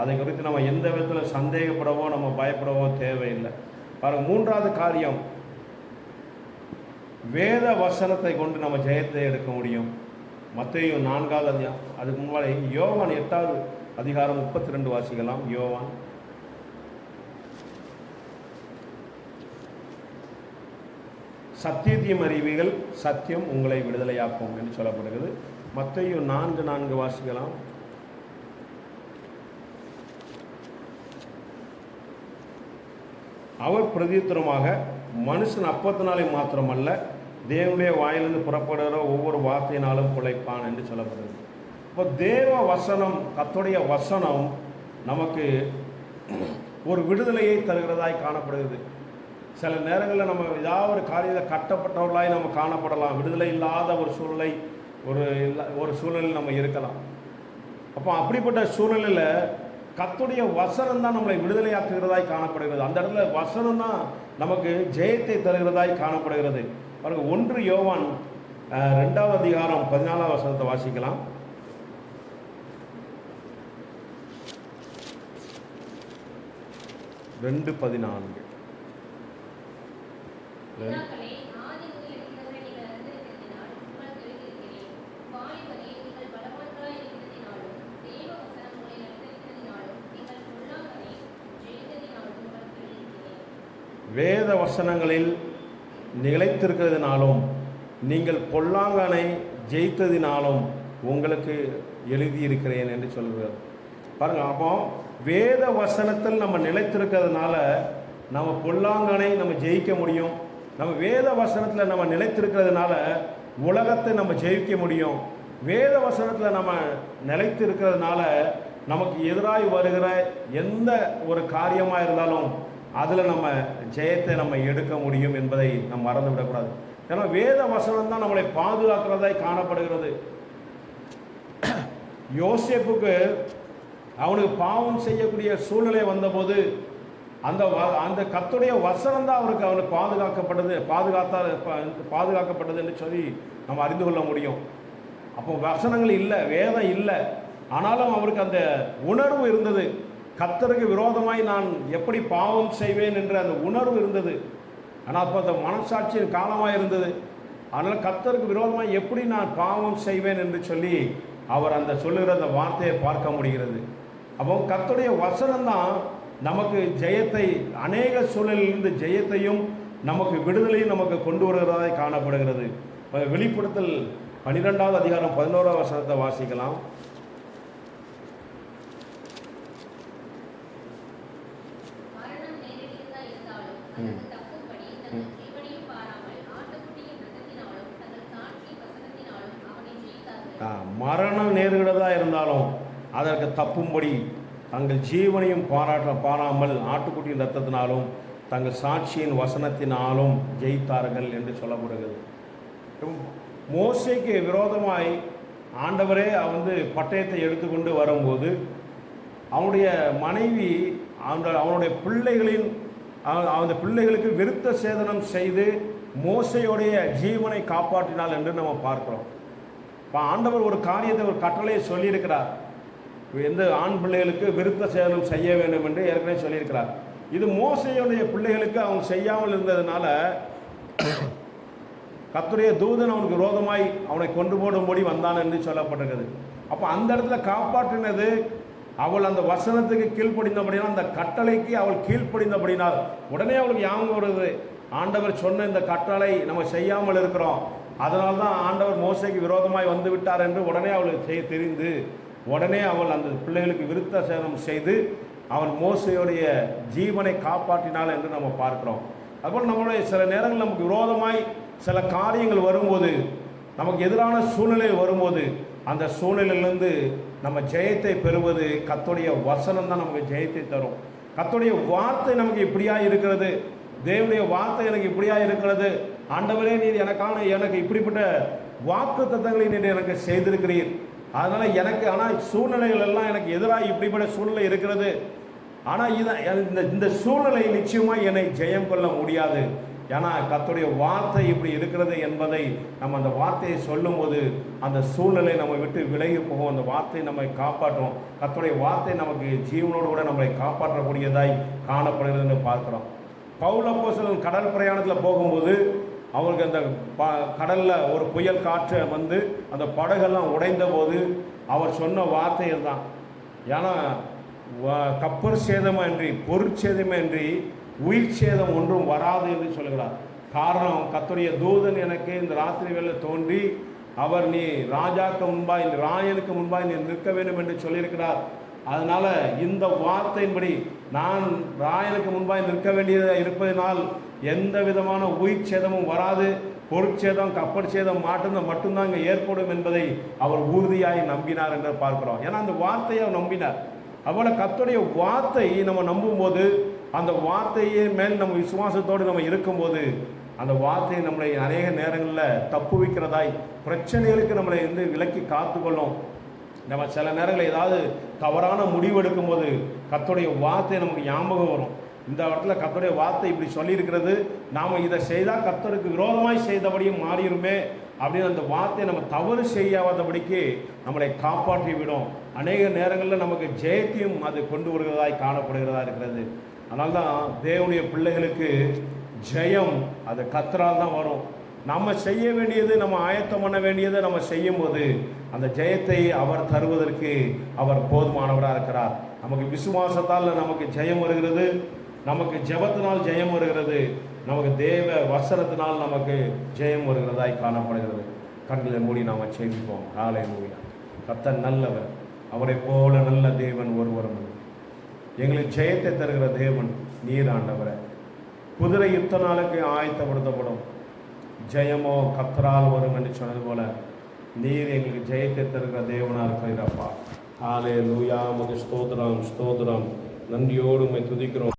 அதை குறித்து நம்ம எந்த விதத்தில் சந்தேகப்படவோ நம்ம பயப்படவோ தேவையில்லை. பாருங்கள், மூன்றாவது காரியம், வேத வசனத்தை கொண்டு நம்ம ஜெயத்தை எடுக்க முடியும். மத்தேயு 4வது அதிகாரம், அதுக்கு முன்னாடி யோவான் 8வது அதிகாரம் 32 வாசிக்கலாம். யோவான் சத்தியத்தையும் அறிவீர்கள், சத்தியம் உங்களை விடுதலையாக்கும் என்று சொல்லப்படுகிறது. மத்தேயு 4:4 வாசிக்கலாம். அவர் பிரதியுத்தரமாக, மனுஷன் அப்பத்தினாலே மாத்திரமல்ல தேவனுடைய வாயிலிருந்து புறப்படுகிற ஒவ்வொரு வார்த்தையினாலும் பிழைப்பான் என்று சொல்லப்படுகிறது. இப்போ தேவ வசனம், கர்த்தருடைய வசனம் நமக்கு ஒரு விடுதலையை தருகிறதாய் காணப்படுகிறது. சில நேரங்களில் நம்ம ஏதாவது ஒரு காரியத்தில் கட்டப்பட்டவர்களாய் நம்ம காணப்படலாம், விடுதலை இல்லாத ஒரு சூழ்நிலையில் நம்ம இருக்கலாம். அப்போ அப்படிப்பட்ட சூழ்நிலையில் கர்த்தருடைய வசனம் தான் நம்மளை விடுதலையாக்குகிறதாய் காணப்படுகிறது. அந்த இடத்துல வசனம் தான் நமக்கு ஜெயத்தை தருகிறதாய் காணப்படுகிறது. பாருங்க, 1 யோவான் 2வது அதிகாரம் 14வது வசனத்தை வாசிக்கலாம். 2:14. வேத வசனங்களில் நிலைத்திருக்கிறதுனாலும் நீங்கள் பொல்லாங்கனை ஜெயித்ததினாலும் உங்களுக்கு எழுதியிருக்கிறேன் என்று சொல்கிறார். பாருங்கள், அப்போ வேத வசனத்தில் நம்ம நிலைத்திருக்கிறதுனால நம்ம பொல்லாங்கனை நம்ம ஜெயிக்க முடியும். நம்ம வேத வசனத்தில் நம்ம நிலைத்திருக்கிறதுனால உலகத்தை நம்ம ஜெயிக்க முடியும். வேத வசனத்தில் நம்ம நிலைத்து இருக்கிறதுனால நமக்கு எதிராய் வருகிற எந்த ஒரு காரியமாக இருந்தாலும் அதில் நம்ம ஜெயத்தை நம்ம எடுக்க முடியும் என்பதை நம்ம மறந்து விடக்கூடாது. ஏன்னா வேத வசனம் தான் நம்மளை பாதுகாக்கிறதாய் காணப்படுகிறது. யோசேப்புக்கு அவனுக்கு பாவம் செய்யக்கூடிய சூழ்நிலை வந்தபோது அந்த கர்த்தருடைய வசனம் தான் அவனுக்கு பாதுகாக்கப்பட்டது என்று சொல்லி நம்ம அறிந்து கொள்ள முடியும். அப்போ வசனங்கள் இல்லை, வேதம் இல்லை, ஆனாலும் அவருக்கு அந்த உணர்வு இருந்தது. கர்த்தருக்கு விரோதமாய் நான் எப்படி பாவம் செய்வேன் என்ற அந்த உணர்வு இருந்தது. ஆனால் அப்போ அந்த மனசாட்சியின் காலமாக இருந்தது. அதனால் கர்த்தருக்கு விரோதமாக எப்படி நான் பாவம் செய்வேன் என்று சொல்லி அவர் அந்த சொல்லுகிற அந்த வார்த்தையை பார்க்க முடிகிறது. அப்போ கர்த்தருடைய வசனம் தான் நமக்கு ஜெயத்தை, அநேக சூழலிலிருந்து ஜெயத்தையும் நமக்கு விடுதலையும் நமக்கு கொண்டு வருகிறதாய் காணப்படுகிறது. வெளிப்படுத்தல் 12வது அதிகாரம் 11வது வசனத்தை வாசிக்கலாம். மரணம் நேருகிறதா இருந்தாலும் அதற்கு தப்பும்படி தங்கள் ஜீவனையும் பாராமல் ஆட்டுக்குட்டியின் ரத்தத்தினாலும் தங்கள் சாட்சியின் வசனத்தினாலும் ஜெயித்தார்கள் என்று சொல்லப்படுகிறது. மோசேக்கு விரோதமாய் ஆண்டவரே பட்டயத்தை எடுத்துக்கொண்டு வரும்போது அவனுடைய மனைவி அவனுடைய பிள்ளைகளுக்கு விருத்த சேதனம் செய்து மோசையுடைய ஜீவனை காப்பாற்றினாள் என்று நம்ம பார்க்கிறோம். இப்போ ஆண்டவர் ஒரு காரியத்தை, ஒரு கட்டளையை சொல்லியிருக்கிறார். எந்த ஆண் பிள்ளைகளுக்கு விருத்த சேதனம் செய்ய வேண்டும் என்று ஏற்கனவே சொல்லியிருக்கிறார். இது மோசையுடைய பிள்ளைகளுக்கு அவங்க செய்யாமல் இருந்ததுனால கர்த்தருடைய தூதன் அவனுக்கு விரோதமாய் அவனை கொண்டு போடும்படி வந்தான் என்று சொல்லப்பட்டிருக்கிறது. அப்போ அந்த இடத்துல காப்பாற்றினது அவள் அந்த வசனத்துக்கு கீழ்ப்படிந்தபடினால், அந்த கட்டளைக்கு அவள் கீழ்ப்படிந்தபடினால் உடனே அவளுக்கு ஞாபகம் வருது, ஆண்டவர் சொன்ன இந்த கட்டளை நம்ம செய்யாமல் இருக்கிறோம், அதனால தான் ஆண்டவர் மோசேக்கு விரோதமாய் வந்து விட்டார் என்று உடனே அவளுக்கு தெரிந்து உடனே அவள் அந்த பிள்ளைகளுக்கு விருத்த சேதனம் செய்து அவன் மோசையுடைய ஜீவனை காப்பாற்றினாள் என்று நம்ம பார்க்கிறோம். அதுபோல் நம்மளுடைய சில நேரங்கள் நமக்கு விரோதமாய் சில காரியங்கள் வரும்போது, நமக்கு எதிரான சூழ்நிலை வரும்போது, அந்த சூழ்நிலையிலிருந்து நம்ம ஜெயத்தை பெறுவது கர்த்தருடைய வசனம் தான் நமக்கு ஜெயத்தை தரும். கர்த்தருடைய வார்த்தை நமக்கு இப்படியா இருக்கிறது, தேவனுடைய வார்த்தை எனக்கு இப்படியா இருக்கிறது, ஆண்டவரே நீர் எனக்கு இப்படிப்பட்ட வாக்கு தத்தங்களை நீர் எனக்கு செய்திருக்கிறீர், அதனால் எனக்கு ஆனால் சூழ்நிலைகள் எல்லாம் எனக்கு எதிராக இப்படிப்பட்ட சூழ்நிலை இருக்கிறது, ஆனால் இந்த சூழ்நிலை நிச்சயமாக என்னை ஜெயம் கொள்ள முடியாது, ஏன்னா கர்த்தருடைய வார்த்தை இப்படி இருக்கிறது என்பதை நம்ம அந்த வார்த்தையை சொல்லும்போது அந்த சூழ்நிலை நம்ம விட்டு விலகி போகும், அந்த வார்த்தை நம்மை காப்பாற்றும். கர்த்தருடைய வார்த்தை நமக்கு ஜீவனோடு கூட நம்மளை காப்பாற்றக்கூடியதாய் காணப்படுகிறதுன்னு பார்க்குறோம். பவுல் அப்போஸ்தலன் கடல் பிரயாணத்தில் போகும்போது அவருக்கு அந்த கடலில் ஒரு புயல் காற்று வந்து அந்த படகெல்லாம் உடைந்த போது அவர் சொன்ன வார்த்தைகள் தான், ஏன்னா கப்பர் சேதமின்றி பொருட்சேதமின்றி உயிர் சேதம் ஒன்றும் வராது என்று சொல்கிறார். காரணம், கர்த்தருடைய தூதன் எனக்கு இந்த ராத்திரி வேளை தோன்றி அவர் நீ ராஜாக்கு முன்பாய் ராயனுக்கு முன்பாய் நீ நிற்க வேண்டும் என்று சொல்லியிருக்கிறார். அதனால் இந்த வார்த்தையின்படி நான் ராயனுக்கு முன்பாய் நிற்க வேண்டியதாக இருப்பதனால் எந்த விதமான உயிர் சேதமும் வராது, பொருட்சேதம் கப்பல் சேதம் மட்டும்தான் இங்கே ஏற்படும் என்பதை அவர் உறுதியாய் நம்பினார் என்று பார்க்கிறோம். ஏன்னா அந்த வார்த்தையை அவர் நம்பினார். அதுபோல் கர்த்தருடைய வார்த்தை நம்ம நம்பும்போது, அந்த வார்த்தையே மேல் நம்ம விசுவாசத்தோடு நம்ம இருக்கும்போது அந்த வார்த்தையை நம்மளை அநேக நேரங்களில் தப்பு வைக்கிறதாய் பிரச்சனைகளுக்கு நம்மளை விலக்கி காத்துக்கொள்ளும். நம்ம சில நேரங்களில் ஏதாவது தவறான முடிவு எடுக்கும்போது கர்த்தருடைய வார்த்தை நமக்கு ஞாபகம் வரும். இந்த இடத்துல கர்த்தருடைய வார்த்தை இப்படி சொல்லியிருக்கிறது, நாம் இதை செய்தால் கர்த்தருக்கு விரோதமாய் செய்தபடியும் மாறிடுமே அப்படின்னு அந்த வார்த்தையை நம்ம தவறு செய்யாதபடிக்கு நம்மளை காப்பாற்றி விடும். அநேக நேரங்களில் நமக்கு ஜெயத்தையும் அது கொண்டு வருகிறதாய் காணப்படுகிறதா இருக்கிறது. அதனால்தான் தேவனுடைய பிள்ளைகளுக்கு ஜெயம் அது கர்த்தரால் தான் வரும். நம்ம செய்ய வேண்டியது, நம்ம ஆயத்தம் பண்ண வேண்டியதை நம்ம செய்யும்போது அந்த ஜெயத்தை அவர் தருவதற்கு அவர் போதுமானவராக இருக்கிறார். நமக்கு விசுவாசத்தால் நமக்கு ஜெயம் வருகிறது, நமக்கு ஜெபத்தினால் ஜெயம் வருகிறது, நமக்கு தேவ வசனத்தினால் நமக்கு ஜெயம் வருகிறதாய் காணப்படுகிறது. கண்களை மூடி நாம் செய்திப்போம். ஹல்லேலூயா. கர்த்தர் நல்லவர், அவரை போல நல்ல தேவன் ஒருவரும் இல்லை. எங்களுக்கு ஜெயத்தை தருகிற தேவன் நீர் ஆண்டவரே. குதிரை யுத்த நாளுக்கு ஆயத்தப்படுத்தப்படும், ஜெயமோ கர்த்தரால் வரும் என்று சொன்னது போல நீர் எங்களுக்கு ஜெயத்தை தருகிற தேவனாக இருக்கிறப்பா. ஹல்லேலூயா. உமக்கு ஸ்தோத்திரம், ஸ்தோத்திரம். நன்றியோடு உம்மை துதிக்கிறோம்.